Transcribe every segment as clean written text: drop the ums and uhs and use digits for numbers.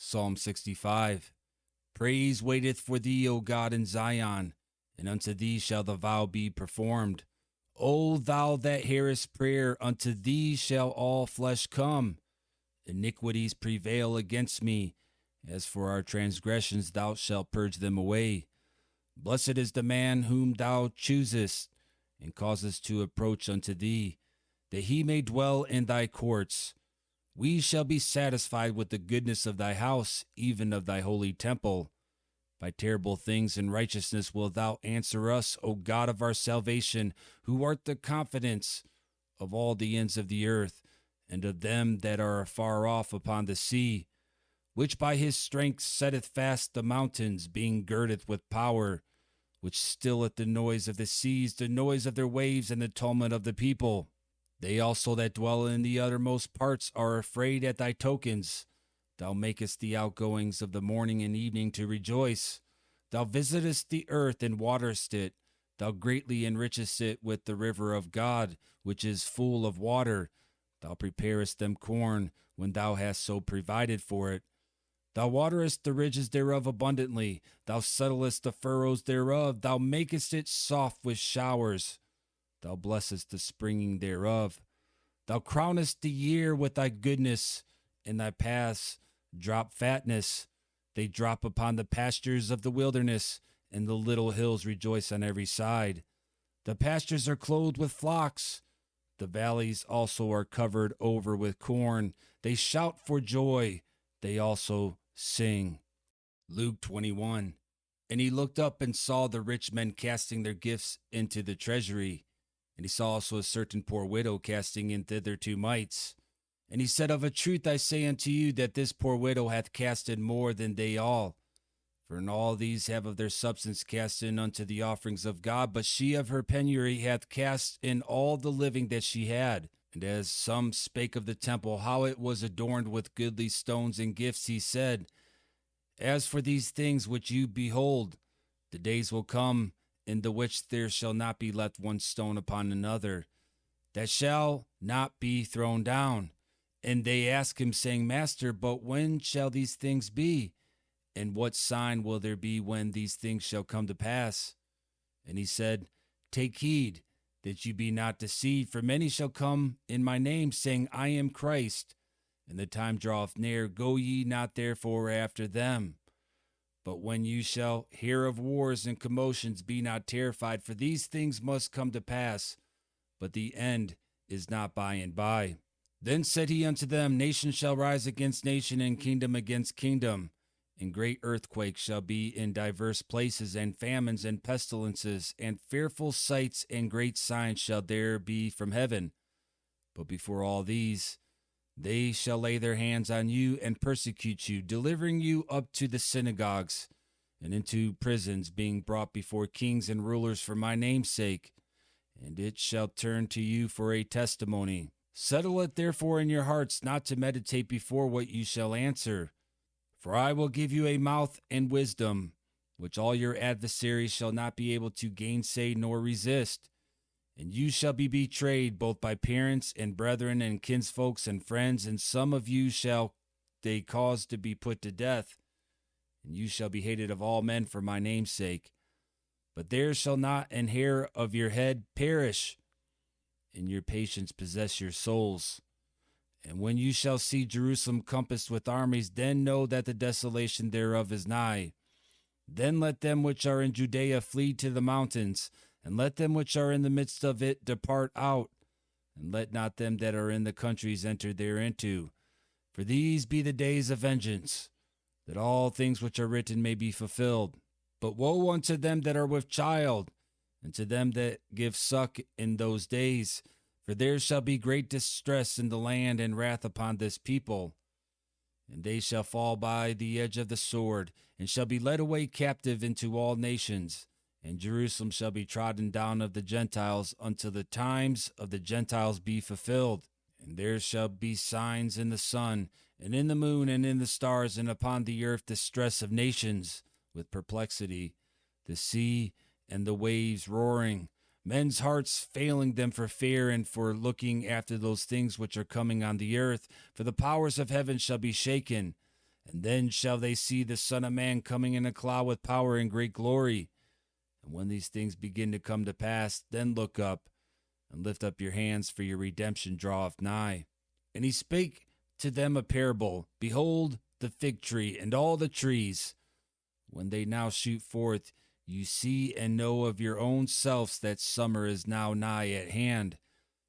Psalm 65. Praise waiteth for thee, O God, in Zion, and unto thee shall the vow be performed. O thou that hearest prayer, unto thee shall all flesh come. Iniquities prevail against me. As for our transgressions, thou shalt purge them away. Blessed is the man whom thou choosest, and causest to approach unto thee, that he may dwell in thy courts. We shall be satisfied with the goodness of thy house, even of thy holy temple. By terrible things and righteousness wilt thou answer us, O God of our salvation, who art the confidence of all the ends of the earth, and of them that are afar off upon the sea, which by his strength setteth fast the mountains, being girded with power, which stilleth the noise of the seas, the noise of their waves, and the tumult of the people. They also that dwell in the uttermost parts are afraid at thy tokens. Thou makest the outgoings of the morning and evening to rejoice. Thou visitest the earth and waterest it. Thou greatly enrichest it with the river of God, which is full of water. Thou preparest them corn, when thou hast so provided for it. Thou waterest the ridges thereof abundantly. Thou settlest the furrows thereof. Thou makest it soft with showers. Thou blessest the springing thereof. Thou crownest the year with thy goodness, and thy paths drop fatness. They drop upon the pastures of the wilderness, and the little hills rejoice on every side. The pastures are clothed with flocks. The valleys also are covered over with corn. They shout for joy. They also sing. Luke 21. And he looked up and saw the rich men casting their gifts into the treasury. And he saw also a certain poor widow casting in thither 2 mites. And he said, Of a truth I say unto you, that this poor widow hath cast in more than they all. For in all these have of their substance cast in unto the offerings of God, but she of her penury hath cast in all the living that she had. And as some spake of the temple, how it was adorned with goodly stones and gifts, he said, As for these things which you behold, the days will come, in the which there shall not be left one stone upon another, that shall not be thrown down. And they asked him, saying, Master, but when shall these things be? And what sign will there be when these things shall come to pass? And he said, Take heed that you be not deceived, for many shall come in my name, saying, I am Christ. And the time draweth near. Go ye not therefore after them. But when you shall hear of wars and commotions, be not terrified, for these things must come to pass, but the end is not by and by. Then said he unto them, Nation shall rise against nation, and kingdom against kingdom. And great earthquakes shall be in divers places, and famines and pestilences, and fearful sights and great signs shall there be from heaven. But before all these, they shall lay their hands on you and persecute you, delivering you up to the synagogues and into prisons, being brought before kings and rulers for my name's sake. And it shall turn to you for a testimony. Settle it therefore in your hearts not to meditate before what you shall answer. For I will give you a mouth and wisdom, which all your adversaries shall not be able to gainsay nor resist. And you shall be betrayed both by parents and brethren and kinsfolks and friends, and some of you shall they cause to be put to death. And you shall be hated of all men for my name's sake. But there shall not an hair of your head perish, and your patience possess your souls. And when you shall see Jerusalem compassed with armies, then know that the desolation thereof is nigh. Then let them which are in Judea flee to the mountains, and let them which are in the midst of it depart out, and let not them that are in the countries enter thereinto. For these be the days of vengeance, that all things which are written may be fulfilled. But woe unto them that are with child, and to them that give suck in those days, for there shall be great distress in the land and wrath upon this people. And they shall fall by the edge of the sword, and shall be led away captive into all nations. And Jerusalem shall be trodden down of the Gentiles until the times of the Gentiles be fulfilled. And there shall be signs in the sun, and in the moon, and in the stars, and upon the earth distress of nations, with perplexity, the sea and the waves roaring, men's hearts failing them for fear and for looking after those things which are coming on the earth. For the powers of heaven shall be shaken. And then shall they see the Son of Man coming in a cloud with power and great glory. And when these things begin to come to pass, then look up and lift up your hands, for your redemption draweth nigh. And he spake to them a parable. Behold, the fig tree and all the trees, when they now shoot forth, you see and know of your own selves that summer is now nigh at hand.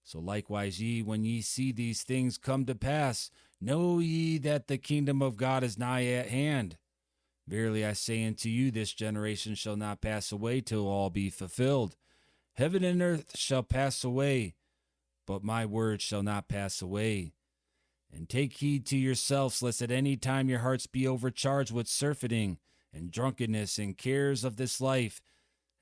So likewise ye, when ye see these things come to pass, know ye that the kingdom of God is nigh at hand. Verily I say unto you, this generation shall not pass away till all be fulfilled. Heaven and earth shall pass away, but my word shall not pass away. And take heed to yourselves, lest at any time your hearts be overcharged with surfeiting and drunkenness and cares of this life,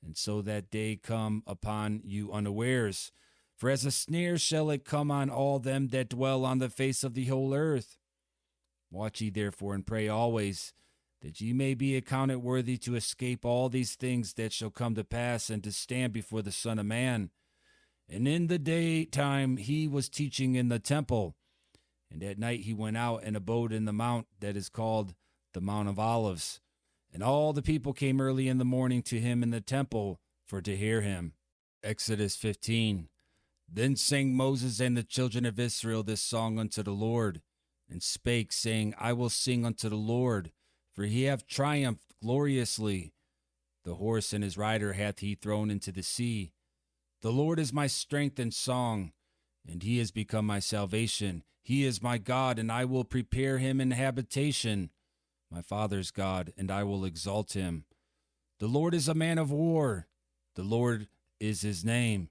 and so that day come upon you unawares. For as a snare shall it come on all them that dwell on the face of the whole earth. Watch ye therefore and pray always, that ye may be accounted worthy to escape all these things that shall come to pass, and to stand before the Son of Man. And in the daytime he was teaching in the temple, and at night he went out and abode in the mount that is called the Mount of Olives. And all the people came early in the morning to him in the temple for to hear him. Exodus 15. Then sang Moses and the children of Israel this song unto the Lord, and spake, saying, I will sing unto the Lord, for he hath triumphed gloriously. The horse and his rider hath he thrown into the sea. The Lord is my strength and song, and he is become my salvation. He is my God, and I will prepare him an habitation, my father's God, and I will exalt him. The Lord is a man of war. The Lord is his name.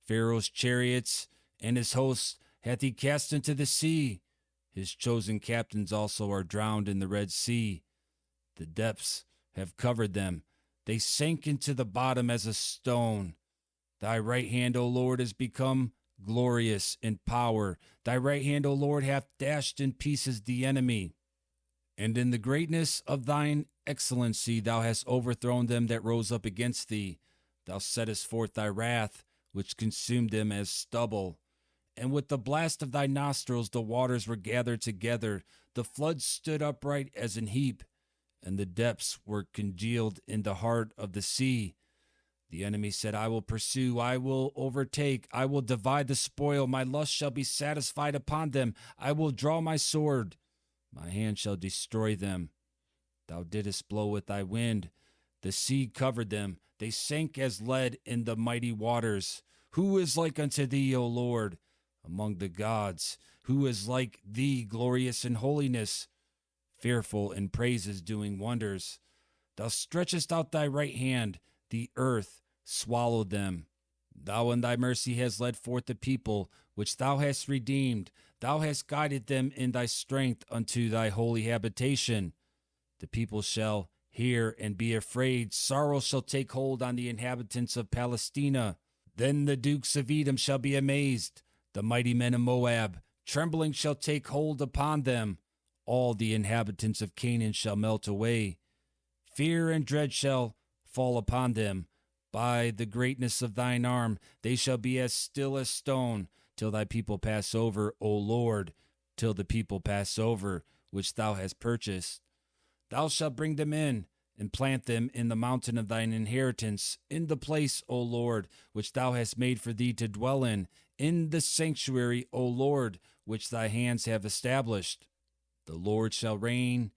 Pharaoh's chariots and his hosts hath he cast into the sea. His chosen captains also are drowned in the Red Sea. The depths have covered them. They sank into the bottom as a stone. Thy right hand, O Lord, is become glorious in power. Thy right hand, O Lord, hath dashed in pieces the enemy. And in the greatness of thine excellency thou hast overthrown them that rose up against thee. Thou settest forth thy wrath, which consumed them as stubble. And with the blast of thy nostrils the waters were gathered together. The floods stood upright as an heap, and the depths were congealed in the heart of the sea. The enemy said, I will pursue, I will overtake, I will divide the spoil. My lust shall be satisfied upon them. I will draw my sword. My hand shall destroy them. Thou didst blow with thy wind. The sea covered them. They sank as lead in the mighty waters. Who is like unto thee, O Lord, among the gods? Who is like thee, glorious in holiness, fearful in praises, doing wonders? Thou stretchest out thy right hand. The earth swallowed them. Thou in thy mercy hast led forth the people, which thou hast redeemed. Thou hast guided them in thy strength unto thy holy habitation. The people shall hear and be afraid. Sorrow shall take hold on the inhabitants of Palestina. Then the dukes of Edom shall be amazed. The mighty men of Moab, trembling shall take hold upon them. All the inhabitants of Canaan shall melt away. Fear and dread shall fall upon them. By the greatness of thine arm they shall be as still as stone, till thy people pass over, O Lord, till the people pass over, which thou hast purchased. Thou shalt bring them in, and plant them in the mountain of thine inheritance, in the place, O Lord, which thou hast made for thee to dwell in the sanctuary, O Lord, which thy hands have established. The Lord shall reign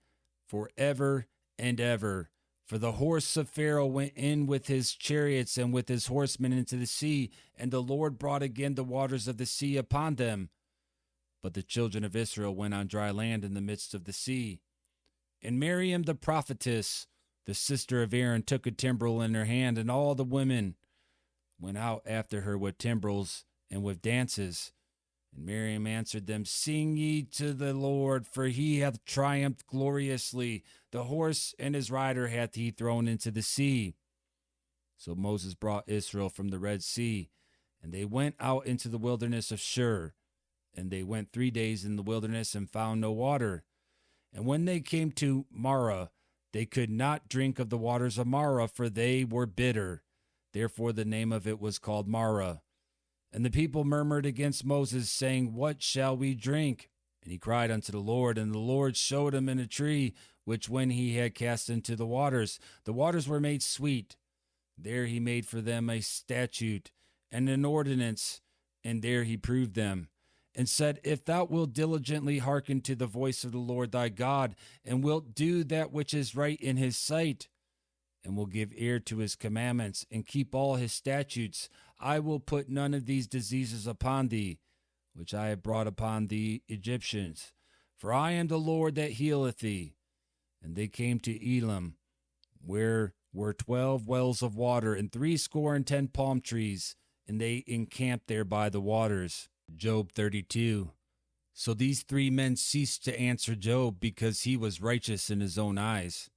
forever and ever. For the horse of Pharaoh went in with his chariots and with his horsemen into the sea, and the Lord brought again the waters of the sea upon them. But the children of Israel went on dry land in the midst of the sea. And Miriam the prophetess, the sister of Aaron, took a timbrel in her hand, and all the women went out after her with timbrels and with dances. And Miriam answered them, Sing ye to the Lord, for he hath triumphed gloriously. The horse and his rider hath he thrown into the sea. So Moses brought Israel from the Red Sea, and they went out into the wilderness of Shur. And they went 3 days in the wilderness and found no water. And when they came to Marah, they could not drink of the waters of Marah, for they were bitter. Therefore the name of it was called Marah. And the people murmured against Moses, saying, What shall we drink? And he cried unto the Lord, and the Lord showed him in a tree, which when he had cast into the waters were made sweet. There he made for them a statute and an ordinance, and there he proved them, and said, If thou wilt diligently hearken to the voice of the Lord thy God, and wilt do that which is right in his sight, and will give ear to his commandments, and keep all his statutes, I will put none of these diseases upon thee, which I have brought upon the Egyptians. For I am the Lord that healeth thee. And they came to Elim, where were 12 wells of water, and 70 palm trees, and they encamped there by the waters. Job 32. So these 3 men ceased to answer Job, because he was righteous in his own eyes.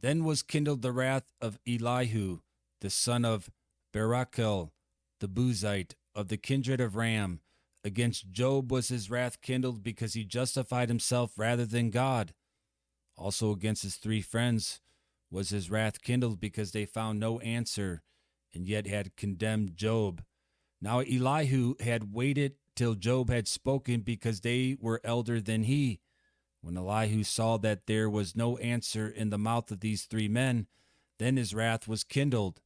Then was kindled the wrath of Elihu, the son of Barachel, the Buzite, of the kindred of Ram. Against Job was his wrath kindled, because he justified himself rather than God. Also against his 3 friends was his wrath kindled, because they found no answer, and yet had condemned Job. Now Elihu had waited till Job had spoken, because they were elder than he. When Elihu saw that there was no answer in the mouth of these 3 men, then his wrath was kindled.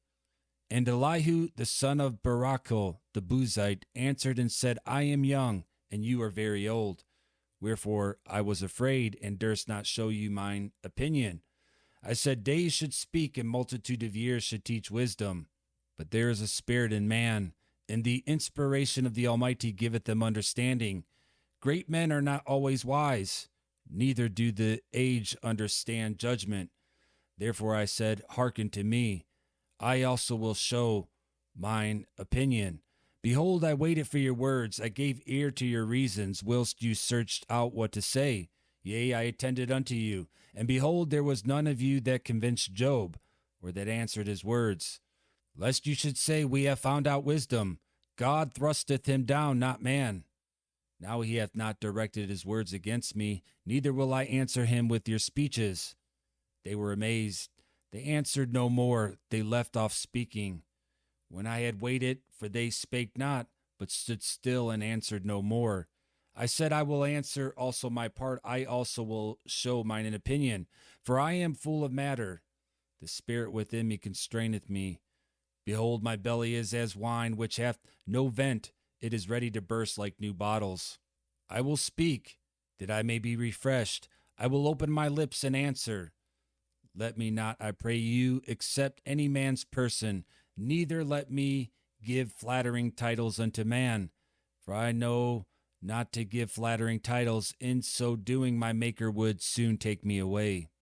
And Elihu the son of Barachel the Buzite answered and said, I am young, and you are very old. Wherefore I was afraid, and durst not show you mine opinion. I said, Days should speak, and multitude of years should teach wisdom. But there is a spirit in man, and the inspiration of the Almighty giveth them understanding. Great men are not always wise, neither do the aged understand judgment. Therefore I said, Hearken to me. I also will show mine opinion. Behold, I waited for your words. I gave ear to your reasons, whilst you searched out what to say. Yea, I attended unto you. And behold, there was none of you that convinced Job, or that answered his words. Lest you should say, We have found out wisdom. God thrusteth him down, not man. Now he hath not directed his words against me, neither will I answer him with your speeches. They were amazed. They answered no more. They left off speaking. When I had waited, for they spake not, but stood still and answered no more. I said, I will answer also my part. I also will show mine opinion. For I am full of matter. The spirit within me constraineth me. Behold, my belly is as wine, which hath no vent. It is ready to burst like new bottles. I will speak, that I may be refreshed. I will open my lips and answer. Let me not, I pray you, accept any man's person, neither let me give flattering titles unto man. For I know not to give flattering titles, in so doing my Maker would soon take me away.